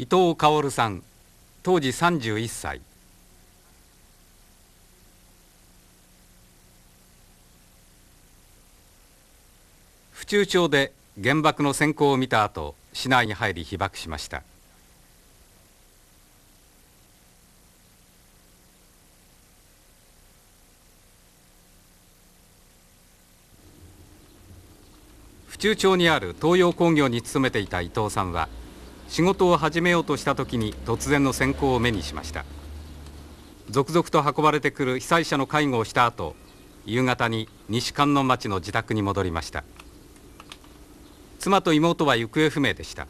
伊藤薫さん、当時31歳。府中町で原爆の閃光を見た後、市内に入り被爆しました。府中町にある東洋工業に勤めていた伊藤さんは、仕事を始めようとした時に突然の閃光を目にしました。続々と運ばれてくる被災者の介護をした後、夕方に西観音町の自宅に戻りました。妻と妹は行方不明でした。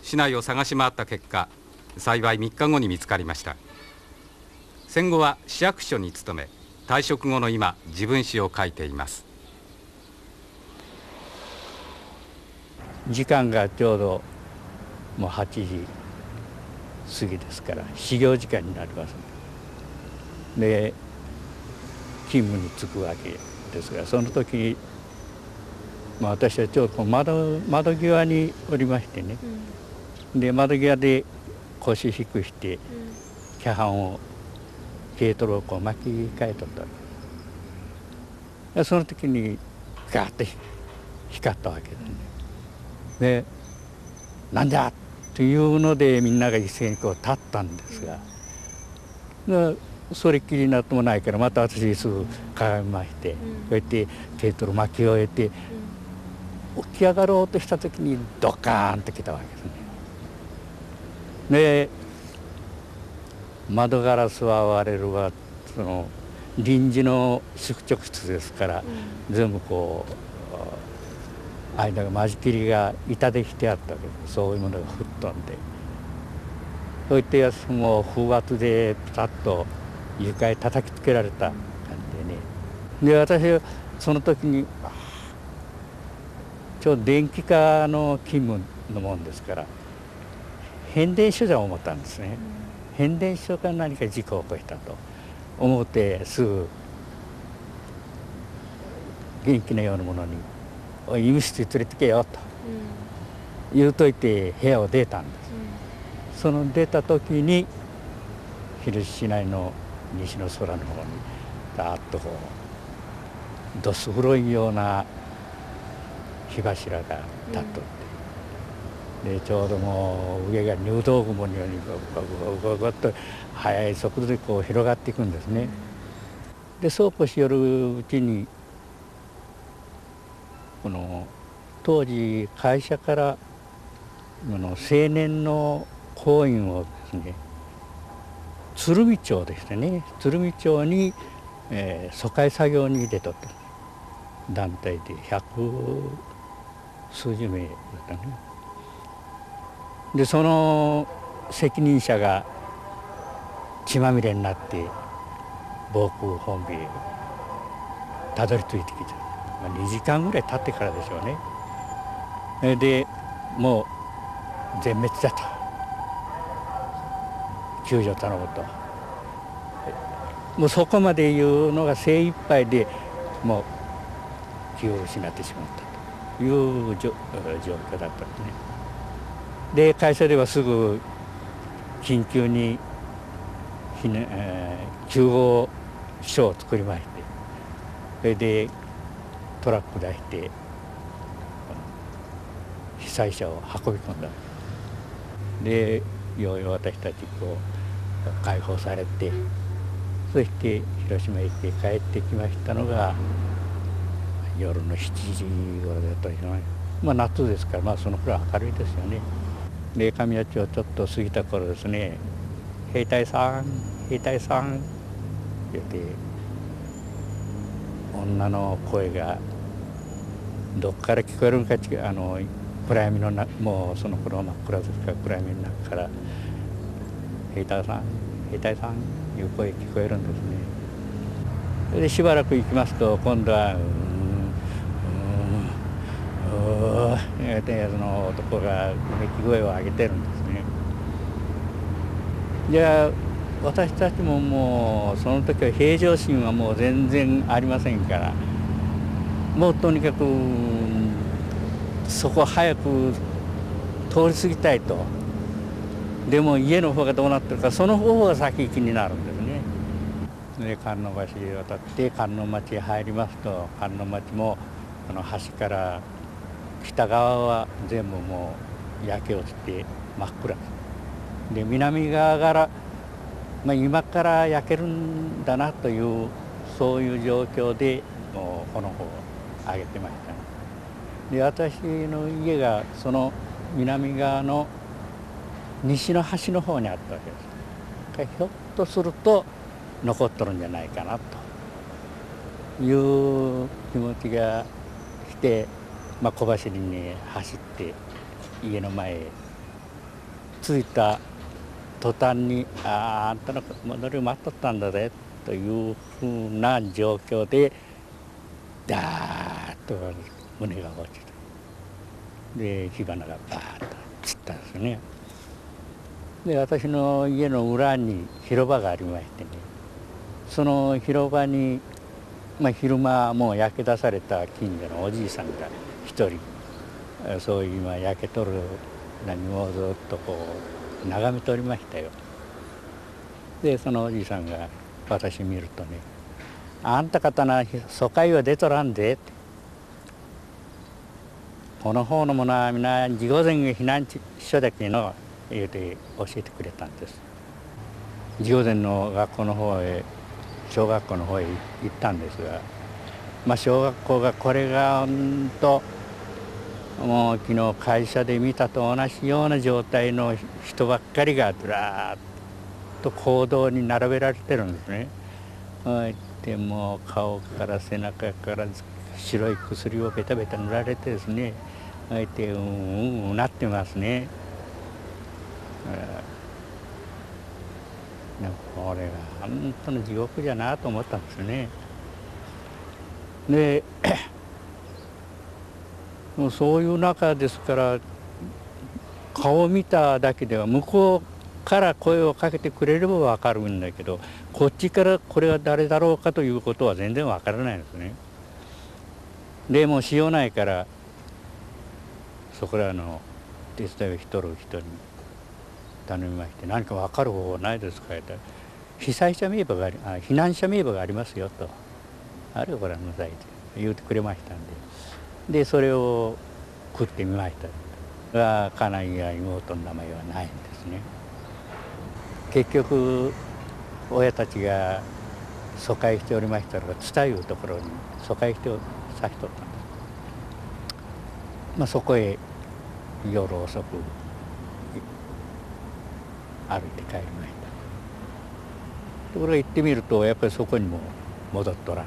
市内を探し回った結果、幸い3日後に見つかりました。戦後は市役所に勤め、退職後の今、自分史を書いています。時間がちょうどもう8時過ぎですから始業時間になります。で勤務に就くわけですが、その時に、私はちょうど窓際におりましてね、で窓際で腰低くして、キャハンを軽トロを巻き替えとったわけで、その時にガーッて光ったわけですね。でなんじゃというのでみんなが一斉にこう立ったんですが、それっきりになってもないからまた私すぐ鏡みまして、こうやって軽トロ巻き終えて、起き上がろうとした時にドカーンと来たわけですね。で窓ガラスは割れるわ、その臨時の宿直室ですから、全部こう間が間仕切りが板でしてあったわけです。そういうものが吹っ飛んで、そういったやつも風圧でピタッと床へ叩きつけられた感じでね。で私はその時にちょうど電気科の勤務のもんですから、変電所じゃ思ったんですね。変電所か何か事故を起こしたと思ってすぐ元気なようなものに「おい医務室に連れてけよ」と言うといて部屋を出たんです。その出た時に広島市内の西の空の方にだーっとこうどす黒いような火柱が立っとって、でちょうどもう上が入道雲のようにゴゴゴっと速い速度でこう広がっていくんですね。でそうこうしよるうちにこの当時会社から青年の行員をですね、鶴見町でしたね、鶴見町に、疎開作業に出とった団体で百数十名だったね。でその責任者が血まみれになって防空本部へたどり着いてきた。2時間ぐらい経ってからでしょうね。でもう全滅だと、救助頼むと、もうそこまで言うのが精一杯でもう気を失ってしまったという状況だったんですね。で会社ではすぐ緊急に救護所を作りまして、それでトラック出して被災者を運び込んだ。でようよう私たちこう解放されて、そして広島へ行って帰ってきましたのが夜の7時頃だったんじゃない。夏ですから、そのくらい明るいですよね。で神谷町をちょっと過ぎた頃ですね、兵隊さん兵隊さんって言って女の声がどっから聞こえるのか、暗闇の中、もうその頃真っ暗ですから暗闇の中から「兵隊さん兵隊さん」いう声聞こえるんですね。それでしばらく行きますと今度はその男がうめき声を上げてるんですね。じゃあ私たちももうその時は平常心はもう全然ありませんから、もうとにかくそこを早く通り過ぎたいとでも家の方がどうなってるか、その方が先気になるんですね。で観音橋を渡って観音町へ入りますと、観音町も橋から北側は全部もう焼け落ちて真っ暗です。で南側から、今から焼けるんだなというそういう状況でもう炎を上げてましたね。で私の家がその南側の西の端の方にあったわけです。ひょっとすると残っとるんじゃないかなという気持ちがして、小走りに走って家の前へ着いた途端に「あんたの戻り待っとったんだぜ」というふうな状況でダーッと胸が落ちて、で火花がバーッと散ったんですね。で私の家の裏に広場がありましてね、その広場に、昼間もう焼け出された近所のおじいさんが一人、そういう今焼けとる何をずっとこう眺めておりましたよ。でそのおじいさんが私見るとね「あんた方な疎開は出とらんで」って「この方のものは皆事後前避難所だけの」言うて教えてくれたんです。事後前の学校の方へ、小学校の方へ行ったんですが、小学校がこれが本当もう昨日会社で見たと同じような状態の人ばっかりがずらーっと行動に並べられてるんですね。でもう顔から背中から白い薬をベタベタ塗られてですね、でなってますね。これが本当の地獄じゃなと思ったんですよね。でもうそういう中ですから、顔を見ただけでは向こうから声をかけてくれれば分かるんだけど、こっちからこれは誰だろうかということは全然分からないんですね。でもうしようないからそこらの手伝いをしとる人に頼みまして「何か分かる方法ないですか?」って言ったら「被災者名簿が避難者名簿がありますよ」と「あれをご覧なさい」って言ってくれましたんで、それを食ってみましたが、家内や妹の名前はないんですね。結局親たちが疎開しておりましたのが津田いうところに疎開してさしとったんです。そこへ夜遅く歩いて帰りました。ところが行ってみるとやっぱりそこにも戻っとらん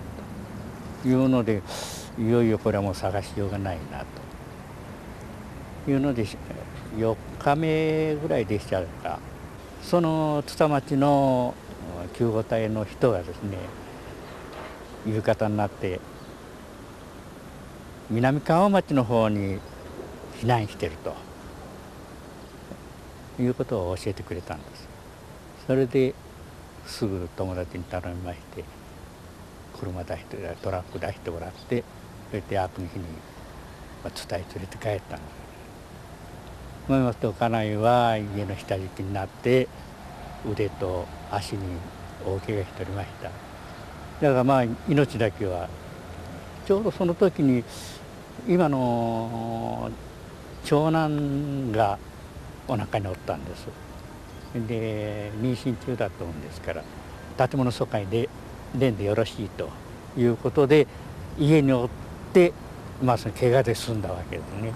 というので、いよいよこれはもう探しようがないなというので、4日目ぐらいでしたか、その津田町の救護隊の人がですね、夕方になって南川町の方に避難してるということを教えてくれたんです。それですぐ友達に頼みまして、車出してトラック出してもらって、それで明くの日に津田へ連れて帰ったんです。思いますと家内は家の下敷きになって腕と足に大怪我しておりました。だから命だけはちょうどその時に今の長男がお腹におったんです。で妊娠中だと思うんですから、建物疎開でんでよろしいということで家におって、その怪我で済んだわけですね。